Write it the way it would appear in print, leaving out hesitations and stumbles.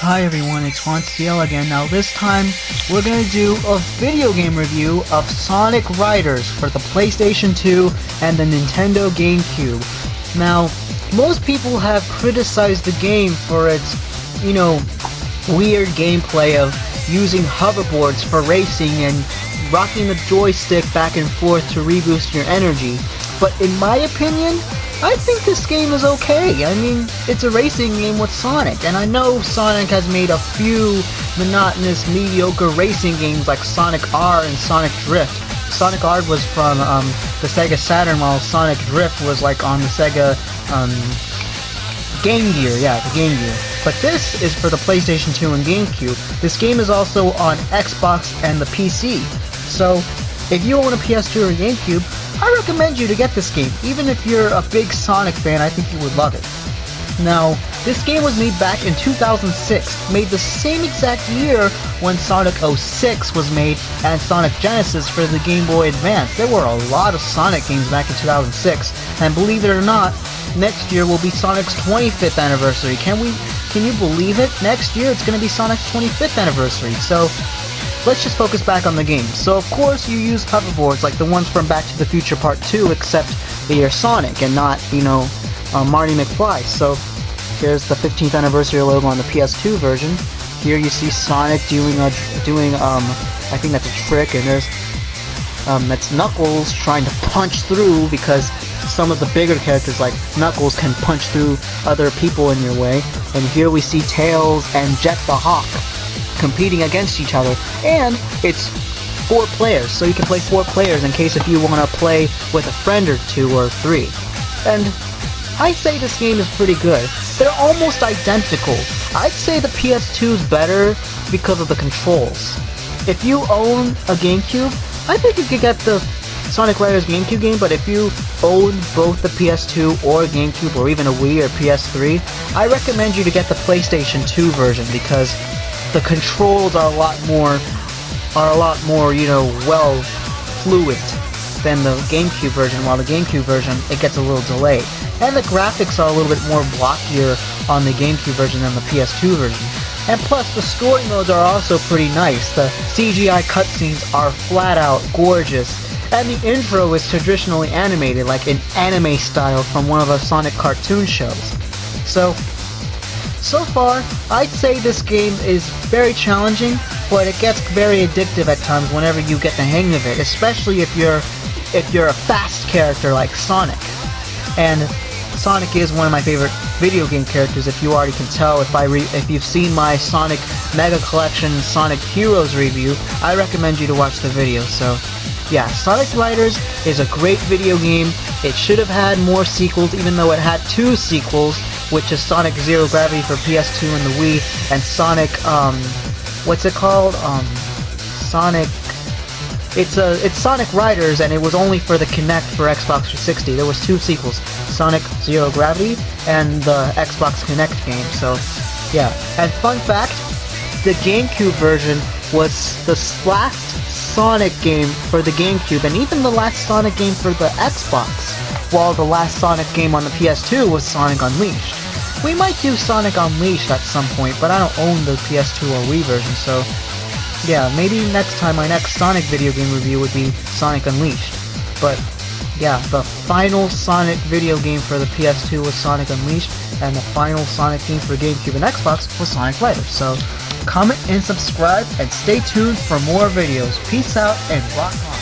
Hi everyone, it's Fontiel again. Now this time, we're gonna do a video game review of Sonic Riders for the PlayStation 2 and the Nintendo GameCube. Now, most people have criticized the game for its, weird gameplay of using hoverboards for racing and rocking the joystick back and forth to reboost your energy. But in my opinion, I think this game is okay. I mean, it's a racing game with Sonic, and I know Sonic has made a few monotonous, mediocre racing games like Sonic R and Sonic Drift. Sonic R was from the Sega Saturn, while Sonic Drift was like on the Sega Game Gear, the Game Gear. But this is for the PlayStation 2 and GameCube. This game is also on Xbox and the PC. So, if you own a PS2 or GameCube, I recommend you to get this game. Even if you're a big Sonic fan, I think you would love it. Now, this game was made back in 2006, made the same exact year when Sonic 06 was made and Sonic Genesis for the Game Boy Advance. There were a lot of Sonic games back in 2006, and believe it or not, next year will be Sonic's 25th anniversary. Can you believe it? Next year it's going to be Sonic's 25th anniversary. So, let's just focus back on the game. So of course you use hoverboards like the ones from Back to the Future Part 2, except they're Sonic and not, Marty McFly. So here's the 15th anniversary logo on the PS2 version. Here you see Sonic doing I think that's a trick, and there's that's Knuckles trying to punch through, because some of the bigger characters like Knuckles can punch through other people in your way. And here we see Tails and Jet the Hawk competing against each other, and it's 4 players, so you can play 4 players in case if you want to play with a friend or 2 or 3. And I say this game is pretty good. They're almost identical. I'd say the PS2 is better because of the controls. If you own a GameCube, I think you could get the Sonic Riders GameCube game, but if you own both the PS2 or GameCube or even a Wii or PS3, I recommend you to get the PlayStation 2 version, because the controls are a lot more, well fluid than the GameCube version, while the GameCube version, it gets a little delayed. And the graphics are a little bit more blockier on the GameCube version than the PS2 version. And plus, the story modes are also pretty nice. The CGI cutscenes are flat out gorgeous, and the intro is traditionally animated, like an anime style from one of the Sonic cartoon shows. So far, I'd say this game is very challenging, but it gets very addictive at times whenever you get the hang of it, especially if you're a fast character like Sonic. And Sonic is one of my favorite video game characters, if you already can tell. If you've seen my Sonic Mega Collection Sonic Heroes review, I recommend you to watch the video. So, yeah, Sonic Riders is a great video game. It should have had more sequels, even though it had 2 sequels, which is Sonic Zero Gravity for PS2 and the Wii, and Sonic, what's it called? It's Sonic Riders, and it was only for the Kinect for Xbox 360. There was 2 sequels, Sonic Zero Gravity and the Xbox Kinect game. So, yeah. And fun fact, the GameCube version was the last Sonic game for the GameCube, and even the last Sonic game for the Xbox, while the last Sonic game on the PS2 was Sonic Unleashed. We might do Sonic Unleashed at some point, but I don't own the PS2 or Wii version, so yeah, maybe next time my next Sonic video game review would be Sonic Unleashed. But yeah, the final Sonic video game for the PS2 was Sonic Unleashed, and the final Sonic game for GameCube and Xbox was Sonic Riders. So comment and subscribe, and stay tuned for more videos. Peace out and rock on.